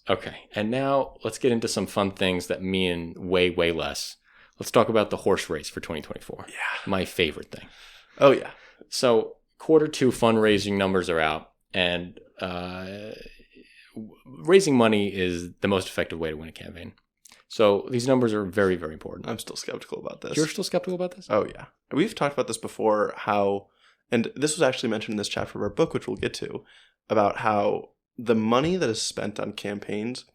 Okay, and now let's get into some fun things that mean way, way less. Let's talk about the horse race for 2024. Yeah. My favorite thing. Oh, yeah. So Q2 fundraising numbers are out, and raising money is the most effective way to win a campaign. So these numbers are very, very important. I'm still skeptical about this. You're still skeptical about this? Oh, yeah. We've talked about this before, how, and this was actually mentioned in this chapter of our book, which we'll get to, about how the money that is spent on campaigns,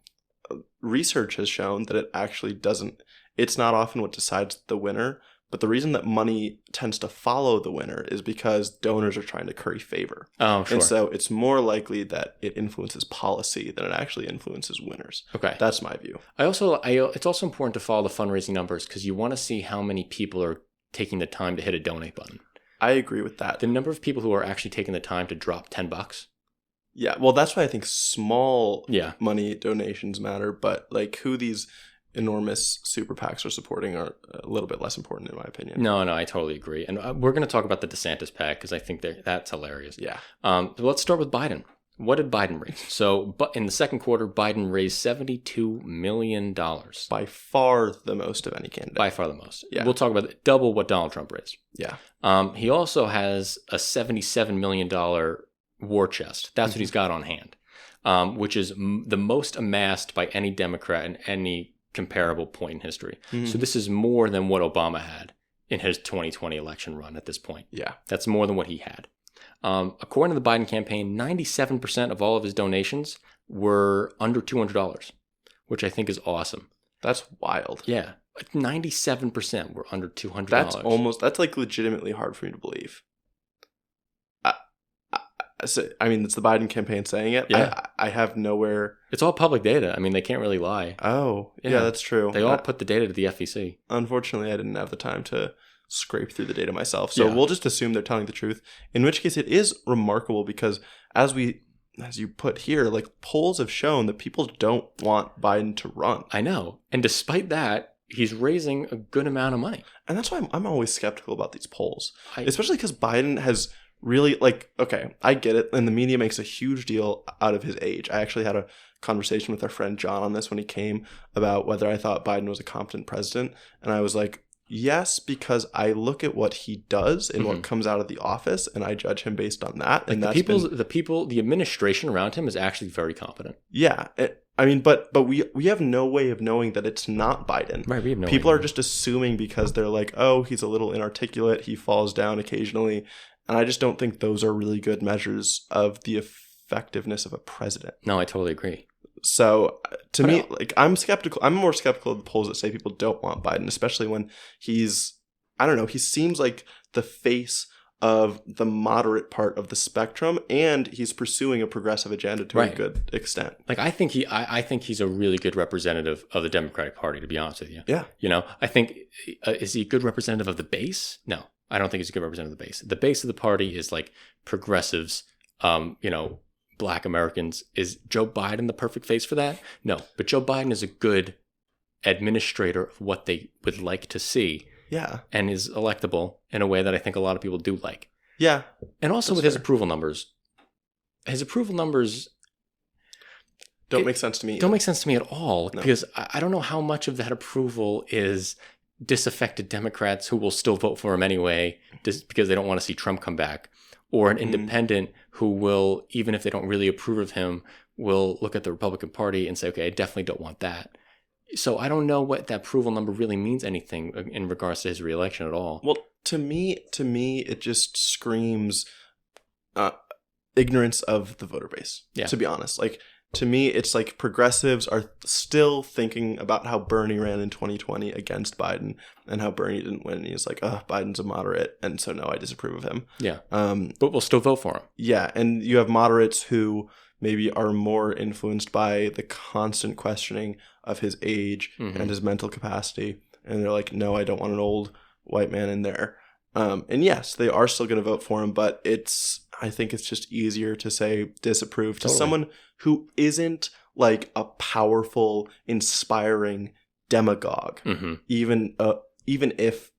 research has shown that it actually doesn't, it's not often what decides the winner, but the reason that money tends to follow the winner is because donors are trying to curry favor. Oh, sure. And so it's more likely that it influences policy than it actually influences winners. Okay. That's my view. It's also important to follow the fundraising numbers because you want to see how many people are taking the time to hit a donate button. I agree with that. The number of people who are actually taking the time to drop $10. Yeah, well, that's why I think small Yeah. money donations matter, but like who these enormous super PACs are supporting are a little bit less important in my opinion. No, I totally agree. And we're going to talk about the DeSantis PAC because I think that's hilarious. Yeah. So let's start with Biden. What did Biden raise? So in the second quarter, Biden raised $72 million. By far the most of any candidate. By far the most. Yeah. We'll talk about double what Donald Trump raised. Yeah. He also has a $77 million war chest. That's what he's got on hand, which is the most amassed by any Democrat in any comparable point in history. Mm-hmm. So this is more than what Obama had in his 2020 election run at this point. Yeah. That's more than what he had. According to the Biden campaign, 97% of all of his donations were under $200, which I think is awesome. That's wild. Yeah. 97% were under $200. That's like legitimately hard for me to believe. I mean, it's the Biden campaign saying it. Yeah. I have nowhere. It's all public data. I mean, they can't really lie. Oh, yeah, Yeah. that's true. They all put the data to the FEC. Unfortunately, I didn't have the time to scrape through the data myself. So Yeah. we'll just assume they're telling the truth, in which case it is remarkable because as you put here, like polls have shown that people don't want Biden to run. I know. And despite that, he's raising a good amount of money. And that's why I'm always skeptical about these polls, I- especially because Biden has really, like, okay, I get it. And the media makes a huge deal out of his age. I actually had a conversation with our friend John on this when he came about whether I thought Biden was a competent president. And I was like, yes, because I look at what he does and what comes out of the office and I judge him based on that. Like And the administration around him is actually very competent. yeah. I mean, but we have no way of knowing that it's not Biden. Right. We have no People idea. are just assuming because they're like, oh, he's a little inarticulate. He falls down occasionally. And I just don't think those are really good measures of the effectiveness of a president. No, I totally agree. So to me, like, I'm skeptical. I'm more skeptical of the polls that say people don't want Biden, especially when he's, I don't know, he seems like the face of the moderate part of the spectrum, and he's pursuing a progressive agenda to a good extent. Like I think he's a really good representative of the Democratic Party, to be honest with you. Yeah. You know, I think is he a good representative of the base? No, I don't think he's a good representative of the base. The base of the party is like progressives, Black Americans. Is Joe Biden the perfect face for that? No, but Joe Biden is a good administrator of what they would like to see. Yeah. And is electable in a way that I think a lot of people do like. Yeah. And also with his approval numbers. His approval numbers don't make sense to me. Don't make sense to me at all. No. Because I don't know how much of that approval is disaffected Democrats who will still vote for him anyway just because they don't want to see Trump come back. Or an independent who will, even if they don't really approve of him, will look at the Republican Party and say, okay, I definitely don't want that. So I don't know what that approval number really means anything in regards to his reelection at all. Well, to me, it just screams ignorance of the voter base. Yeah. To be honest, like to me, it's like progressives are still thinking about how Bernie ran in 2020 against Biden and how Bernie didn't win. He's like, oh, Biden's a moderate, and so no, I disapprove of him. Yeah. But we'll still vote for him. Yeah, and you have moderates who maybe are more influenced by the constant questioning of his age and his mental capacity. And they're like, no, I don't want an old white man in there. And yes, they are still going to vote for him, but I think it's just easier to say disapprove to someone who isn't like a powerful, inspiring demagogue, even if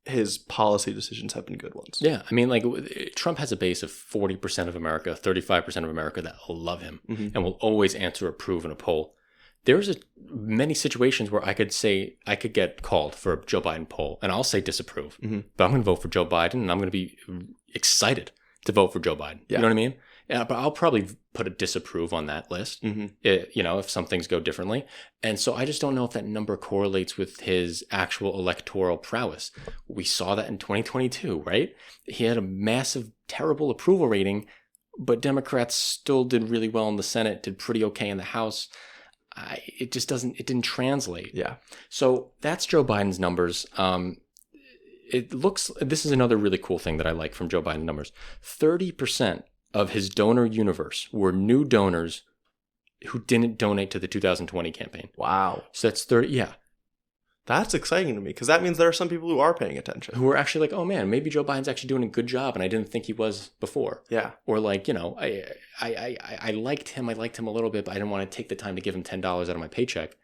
his policy decisions have been good ones. Yeah, I mean, like Trump has a base of 40% of America, 35% of America that love him and will always answer approve in a poll. There's many situations where I could get called for a Joe Biden poll, and I'll say disapprove, but I'm going to vote for Joe Biden, and I'm going to be excited to vote for Joe Biden. Yeah. You know what I mean? Yeah, but I'll probably put a disapprove on that list, if some things go differently. And so I just don't know if that number correlates with his actual electoral prowess. We saw that in 2022, right? He had a massive, terrible approval rating, but Democrats still did really well in the Senate, did pretty okay in the House. It didn't translate. Yeah. So that's Joe Biden's numbers. This is another really cool thing that I like from Joe Biden's numbers. 30% of his donor universe were new donors who didn't donate to the 2020 campaign. Wow. So that's 30. Yeah. That's exciting to me because that means there are some people who are paying attention. Who are actually like, oh man, maybe Joe Biden's actually doing a good job and I didn't think he was before. Yeah. Or like, I liked him. I liked him a little bit, but I didn't want to take the time to give him $10 out of my paycheck.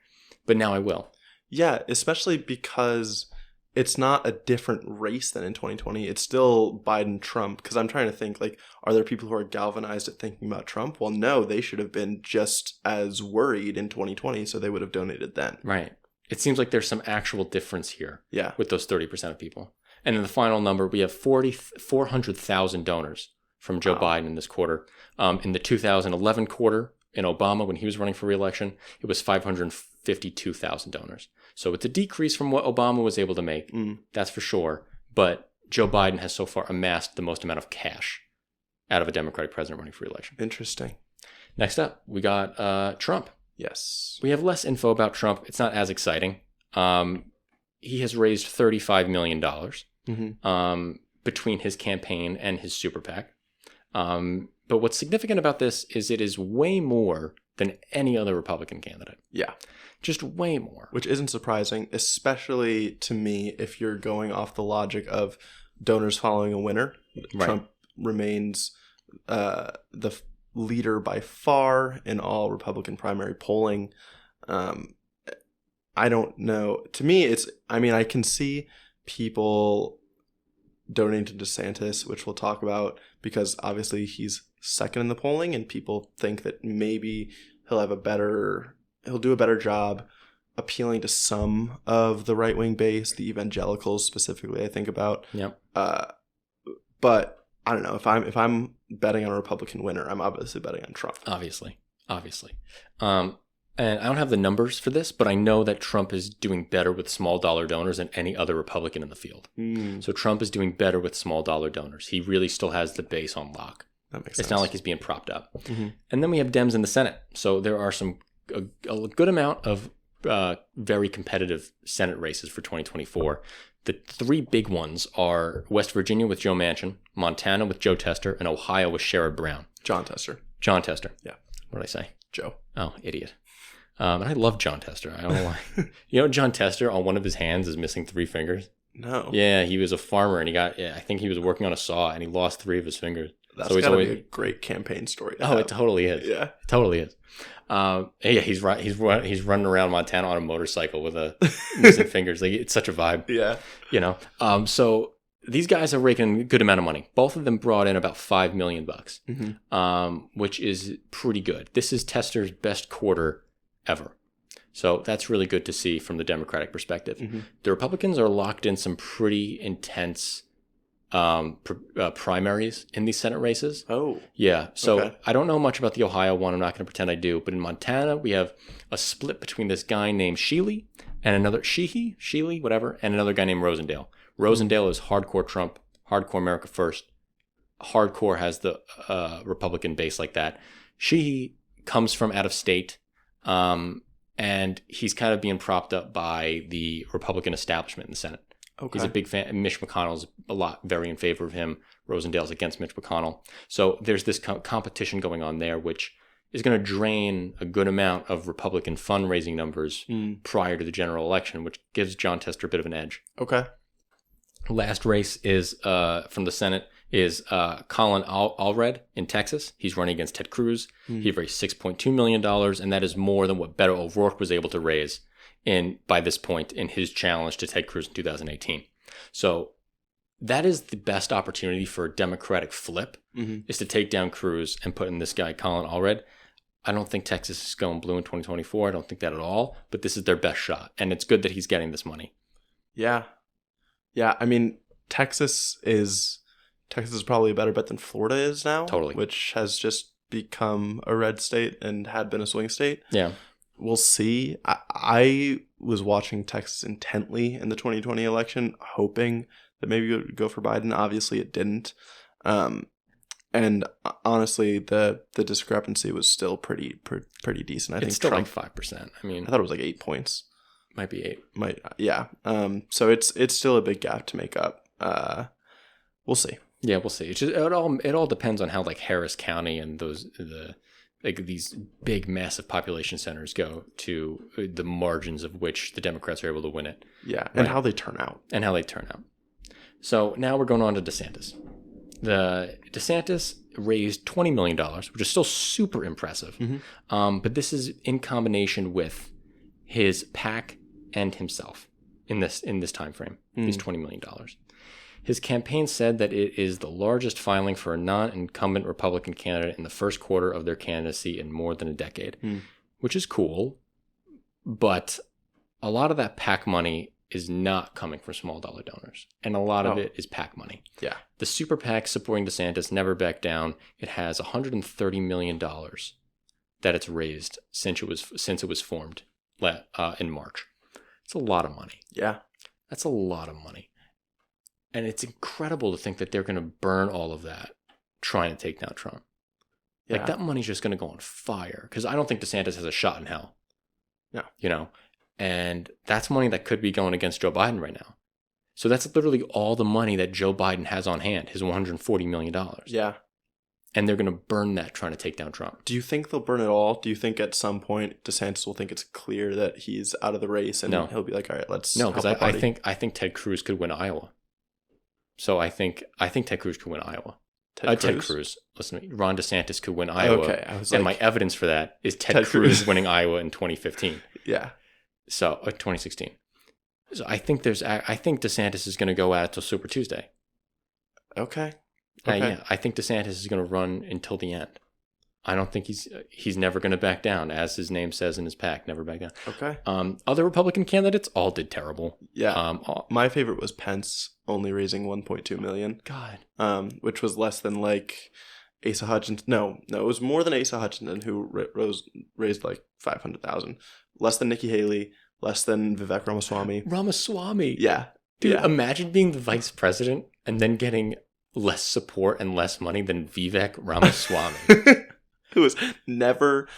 But now I will. Yeah, especially because it's not a different race than in 2020. It's still Biden-Trump. Because I'm trying to think, like, are there people who are galvanized at thinking about Trump? Well, no, they should have been just as worried in 2020, so they would have donated then. Right. It seems like there's some actual difference here. Yeah. With those 30% of people. And in the final number, we have 400,000 donors from Joe Biden in this quarter. In the 2011 quarter, in Obama, when he was running for re-election, it was 552,000 donors. So it's a decrease from what Obama was able to make. That's for sure. But Joe Biden has so far amassed the most amount of cash out of a Democratic president running for re-election. Interesting. Next up, we got Trump. Yes. We have less info about Trump. It's not as exciting. He has raised $35 million between his campaign and his super PAC. But what's significant about this is it is way more than any other Republican candidate. Yeah. Just way more. Which isn't surprising, especially to me if you're going off the logic of donors following a winner. Right. Trump remains the leader by far in all Republican primary polling. I don't know. To me, I can see people donating to DeSantis, which we'll talk about, because obviously he's second in the polling and people think that maybe he'll do a better job appealing to some of the right-wing base, the evangelicals specifically, I think about. Yep. But I don't know, if I'm betting on a Republican winner, I'm obviously betting on Trump. Obviously. And I don't have the numbers for this, but I know that Trump is doing better with small dollar donors than any other Republican in the field. So Trump is doing better with small dollar donors. He really still has the base on lock. That makes sense. It's not like he's being propped up. And then we have Dems in the Senate. So there are a good amount of very competitive Senate races for 2024. The three big ones are West Virginia with Joe Manchin, Montana with Joe Tester, and Ohio with Sherrod Brown. John Tester. Yeah. What did I say? Joe. Oh, idiot. And I love John Tester. I don't know why. You know, John Tester on one of his hands is missing 3 fingers. No. Yeah, he was a farmer and I think he was working on a saw and he lost 3 of his fingers. That's gotta be a great campaign story. It totally is. Yeah. It totally is. He's running around Montana on a motorcycle with a missing fingers. Like, it's such a vibe. Yeah. You know. So these guys are raking a good amount of money. Both of them brought in about $5 million bucks, which is pretty good. This is Tester's best quarter ever. So that's really good to see from the Democratic perspective. The Republicans are locked in some pretty intense primaries in these Senate races. Oh. Yeah. So okay. I don't know much about the Ohio one. I'm not going to pretend I do. But in Montana, we have a split between this guy named Shealy and another Shealy, whatever, and another guy named Rosendale. Rosendale is hardcore Trump, hardcore America First. Hardcore has the Republican base like that. Shealy comes from out of state, and he's kind of being propped up by the Republican establishment in the Senate. Okay. He's a big fan. Mitch McConnell's very in favor of him. Rosendale's against Mitch McConnell. So there's this competition going on there, which is going to drain a good amount of Republican fundraising numbers prior to the general election, which gives John Tester a bit of an edge. Okay. Last race is from the Senate is Colin Allred in Texas. He's running against Ted Cruz. He raised $6.2 million, and that is more than what Beto O'Rourke was able to raise by this point in his challenge to Ted Cruz in 2018. So that is the best opportunity for a Democratic flip, is to take down Cruz and put in this guy, Colin Allred. I don't think Texas is going blue in 2024. I don't think that at all. But this is their best shot. And it's good that he's getting this money. Yeah. Yeah. I mean, Texas is probably a better bet than Florida is now. Totally. Which has just become a red state and had been a swing state. Yeah. We'll see. I was watching Texas intently in the 2020 election, hoping that maybe it would go for Biden. Obviously, it didn't. And honestly, the discrepancy was still pretty decent. I think still Trump, like 5%. I mean, I thought it was like 8 points. Might be 8. Yeah. So it's still a big gap to make up. We'll see. Yeah, we'll see. It all depends on how like Harris County and these big massive population centers go to the margins of which the Democrats are able to win it. Yeah, and how they turn out. So now we're going on to DeSantis. The DeSantis raised $20 million, which is still super impressive. But this is in combination with his PAC and himself in this time frame. These $20 million. His campaign said that it is the largest filing for a non-incumbent Republican candidate in the first quarter of their candidacy in more than a decade, which is cool. But a lot of that PAC money is not coming from small dollar donors, and a lot of it is PAC money. Yeah. The super PAC supporting DeSantis never backed down. It has $130 million that it's raised since it was formed in March. It's a lot of money. Yeah. That's a lot of money. And it's incredible to think that they're going to burn all of that trying to take down Trump. Yeah. Like, that money's just going to go on fire, because I don't think DeSantis has a shot in hell. No. You know? And that's money that could be going against Joe Biden right now. So that's literally all the money that Joe Biden has on hand, his $140 million. Yeah. And they're going to burn that trying to take down Trump. Do you think they'll burn it all? Do you think at some point DeSantis will think it's clear that he's out of the race and he'll be like, all right, let's... No, because I think Ted Cruz could win Iowa. So I think Ted Cruz could win Iowa. Ted Cruz. Listen to me. Ron DeSantis could win Iowa. Okay. And my evidence for that is Ted Cruz winning Iowa in 2015. Yeah. So 2016. So I think DeSantis is going to go at it till Super Tuesday. Okay. Yeah, I think DeSantis is going to run until the end. I don't think he's never going to back down, as his name says in his PAC, never back down. Okay. Other Republican candidates all did terrible. Yeah. My favorite was Pence, only raising $1.2 million. God. Which was less than like Asa Hutchinson. No, it was more than Asa Hutchinson, who raised like $500,000. Less than Nikki Haley. Less than Vivek Ramaswamy. Yeah. Dude, imagine being the vice president and then getting less support and less money than Vivek Ramaswamy. Who has never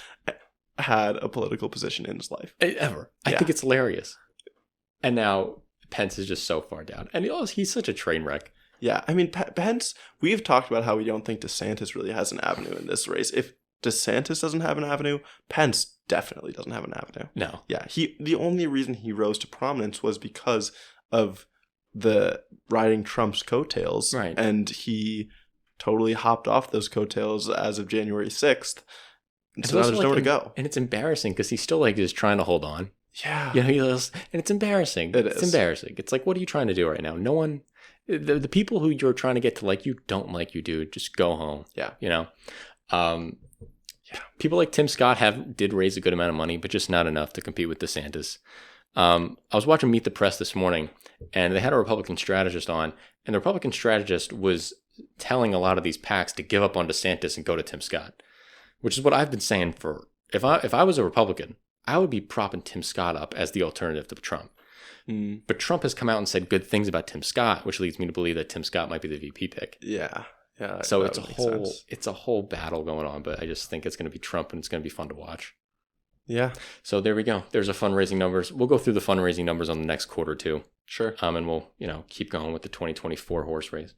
had a political position in his life. Ever. I think it's hilarious. And now Pence is just so far down. And he's such a train wreck. Yeah. I mean, Pence, we've talked about how we don't think DeSantis really has an avenue in this race. If DeSantis doesn't have an avenue, Pence definitely doesn't have an avenue. No. Yeah. The only reason he rose to prominence was because of the riding Trump's coattails. Right. And he totally hopped off those coattails as of January 6th. And so now there's nowhere to go. And it's embarrassing because he's still like just trying to hold on. Yeah. And it's embarrassing. It's embarrassing. It's like, what are you trying to do right now? No one, the people who you're trying to get to like you don't like you, dude. Just go home. Yeah. You know? People like Tim Scott did raise a good amount of money, but just not enough to compete with DeSantis. I was watching Meet the Press this morning, and they had a Republican strategist on, and the Republican strategist was telling a lot of these PACs to give up on DeSantis and go to Tim Scott, which is what I've been saying for, if I was a Republican, I would be propping Tim Scott up as the alternative to Trump. But Trump has come out and said good things about Tim Scott, which leads me to believe that Tim Scott might be the VP pick. Yeah. Yeah. So it's a whole battle going on, but I just think it's going to be Trump, and it's going to be fun to watch. Yeah. So there we go. There's a fundraising numbers. We'll go through the fundraising numbers on the next quarter too. Sure. And we'll, keep going with the 2024 horse race.